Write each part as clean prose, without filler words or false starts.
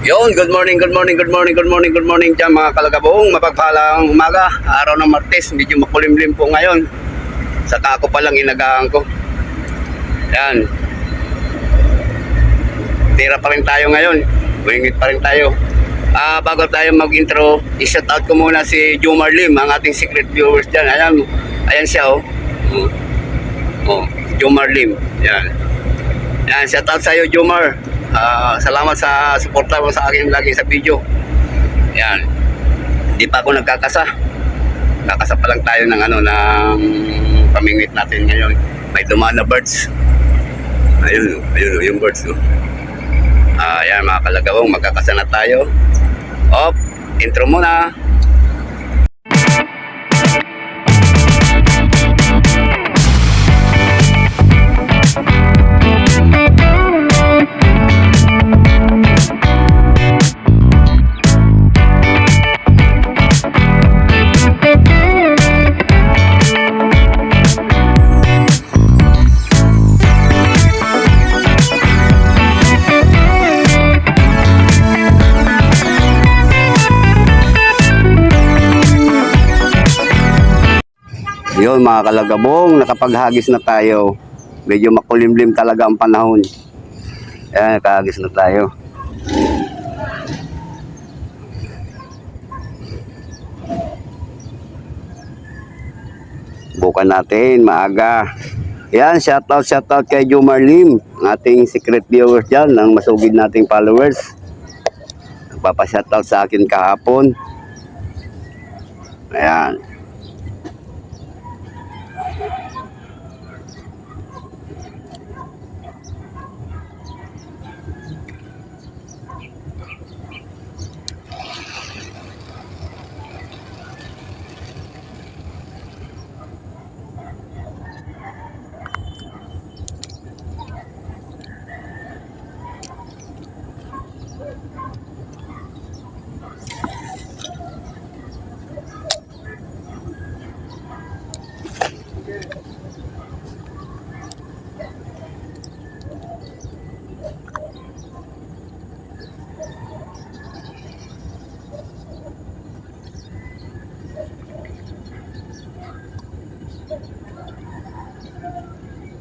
Yon, good morning, good morning, good morning, good morning, good morning dyan mga kalagabuong. Mapagpalang umaga, araw ng Martes, medyo makulimlim po ngayon. Saka ako palang inagahan ko. Yan. Tira pa rin tayo ngayon. Buhingit pa rin tayo. Bago tayo mag-intro, i-shout out ko muna si Jomar Lim, ang ating secret viewers dyan. Ayan siya oh. Jomar Lim. Yan. Yan, shout out sa iyo Jomar. Salamat sa suporta mo sa akin lagi sa video. Yan. Hindi pa ako nagkakasa. Kakasa pa lang tayo ng pamingwit natin ngayon. May dumaan na birds. Ayun yung birds. Yan mga kalagawang, magkakasa na tayo. Intro muna. Yun mga kalagabong, nakapaghagis na tayo. Medyo makulimlim talaga ang panahon. Ayan, nakahagis na tayo. Bukan natin, maaga. Yan, shoutout kay Jomar Lim, ang ating secret viewers dyan, ang masugid nating followers. Nagpapa-shoutout sa akin kahapon. Ayan.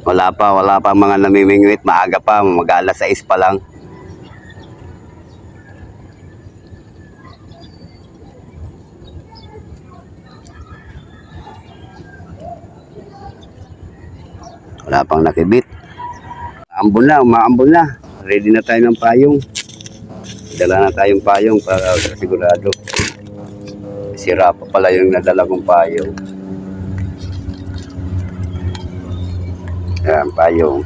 Wala pa mga namimingwit, maaga pa, mag-alas 6 pa lang. Wala pang nakibit. Umaambon na. Ready na tayo ng payong. Dala na tayong payong para sigurado. Sira pa pala yung nadala kong payong. Ayan, payong.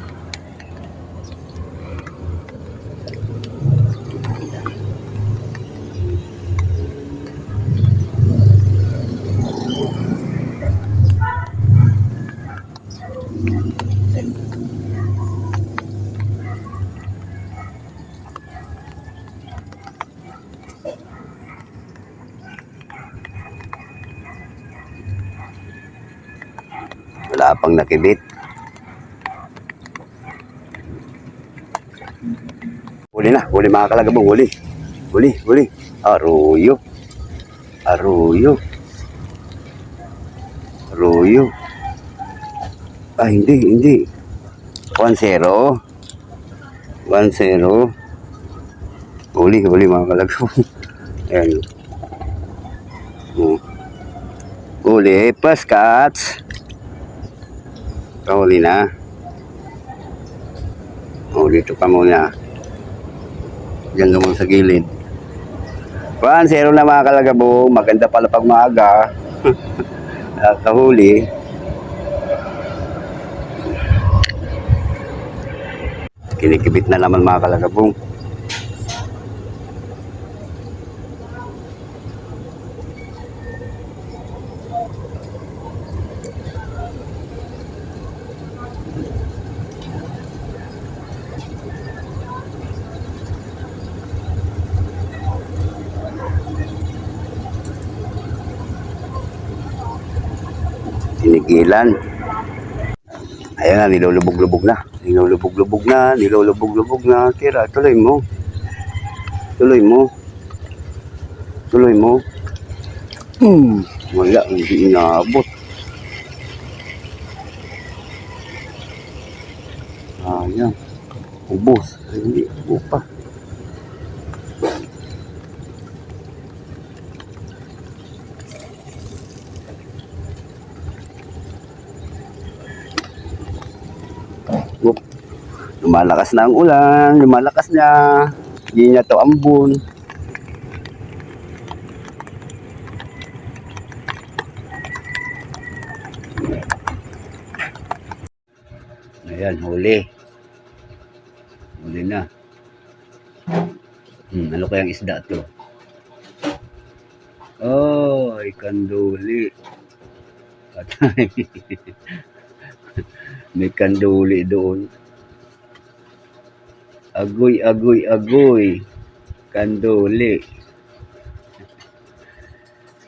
Wala pang nakibit. Huli mga kalagabong, huli. Arroyo. Hindi. 1-0. Huli mga kalagabong. Ayan. Huli, paskats. Huli na. Dito ka muna. Diyan naman sa gilid. 1-0 na mga kalagabong. Maganda pala pag maaga. Nakahuli. Kinikibit na naman mga kalagabong. Tinigilan. Ayan na, nilulubog-lubog na. Tira, tuloy mo. Tuloy mo. Tuloy mo. Wala, hindi inaabot. Ayan. Ubos. Ay, hindi. Upa. Up. Lumalakas na ang ulan. Lumalakas na. Hindi niya to ambon. Ayan, huli. Huli na. Ano kayang isda to? Oh, ikan duli. Patay. May kanduli doon. Agoy, agoy, agoy. Kanduli.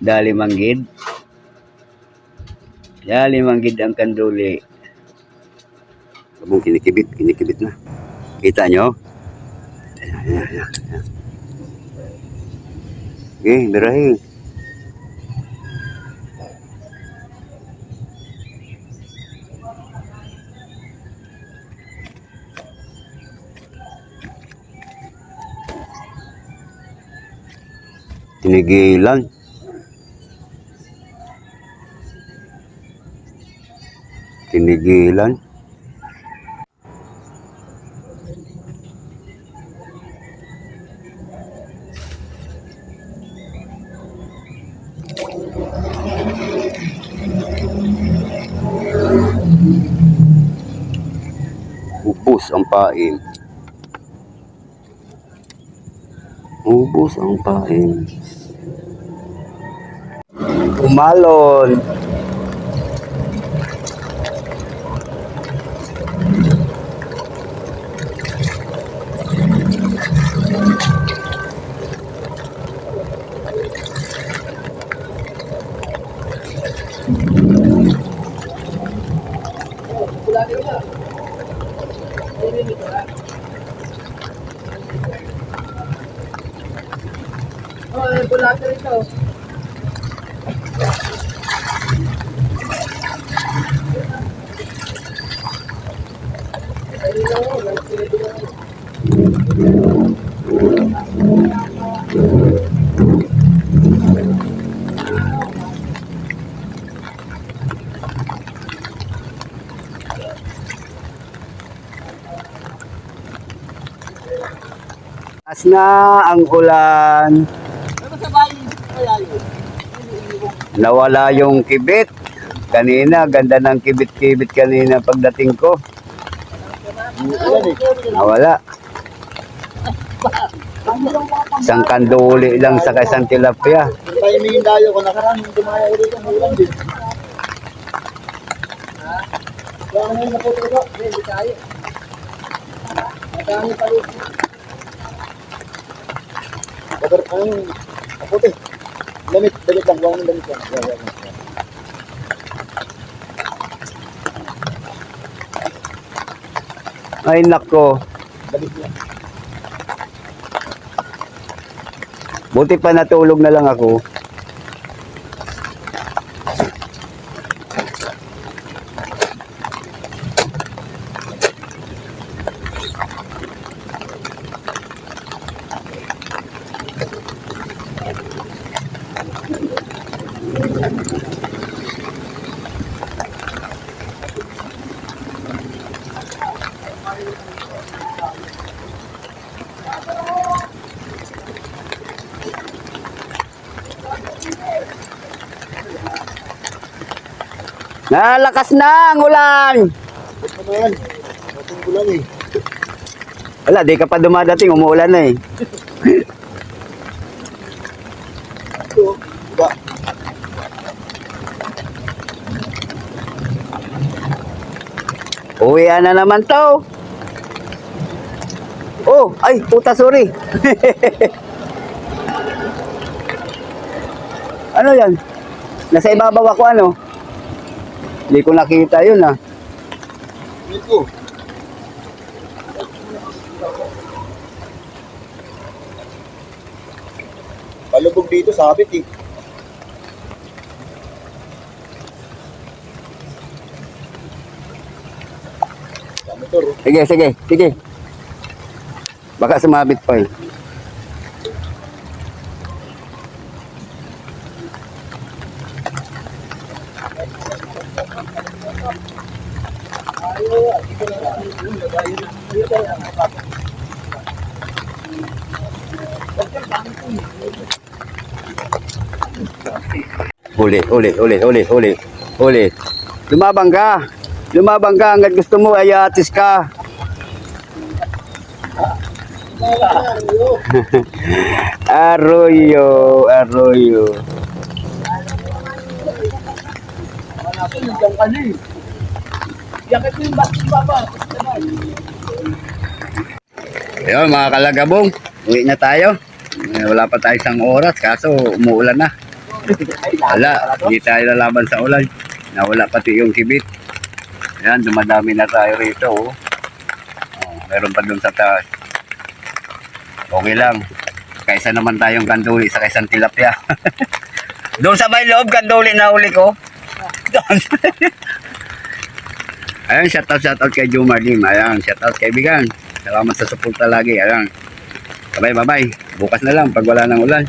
Dali manggid. Dali manggid ang kanduli. Sabong kinikibit na. Kita nyo? Ayan. Okay, birahin. Tinigilan. Tinigilan. Ubos ang pain. Ubos ang pain. Umalon. Oh, bulate rito. As na ang ulan. Nawala yung kibit. Kanina, ganda ng kibit-kibit kanina pagdating ko. Nawala. Isang kanduli lang sa isang tilapia. Paimingin tayo kung nakaraan, dumaya ulit ang ulan din. Kaya ano yung naputo ko? Hindi tayo. Madami pa rin. Bakit ang naputi? Damit lang, huwag ng damit lang. Ay nako. Damit lang. Buti pa natulog na lang ako. Nalakas na ang ulan. Naman, matong ulan eh. Wala, di ka pa dumadating, umuulan na eh. Ito, iba. Uwian na naman to. Oh, ay, puta, sorry. Ano yan? Nasa ibabaw ako, ano? Hindi ko nakita yun, ah. Ito. Kalubog dito, sabit eh. Sa motor, oh. Sige, sige, sige. Baka sumabit pa eh. Huli, huli, huli, huli, huli, huli. Lumabang ka. Lumabang ka hanggat gusto mo ay atis ka. Arroyo, arroyo. Ayun mga kalagabong, uwi na tayo. Wala pa tayo isang oras kaso umuulan na. Wala, hindi tayo lalaban sa ulan. Nawala pati yung kibit. Ayan, dumadami na tayo rito. Oh. Oh, meron pa dun sa taas. Okay lang. Kaysa naman tayong kanduli sa kaisang tilapia. Doon sa may loob, kanduli na uli ko. Doon. Ayan, shoutout kay Jomar Lim. Ayan, shoutout kaibigan. Salamat sa suporta lagi. Ayan. Bye-bye. Bukas na lang pag wala ng ulan.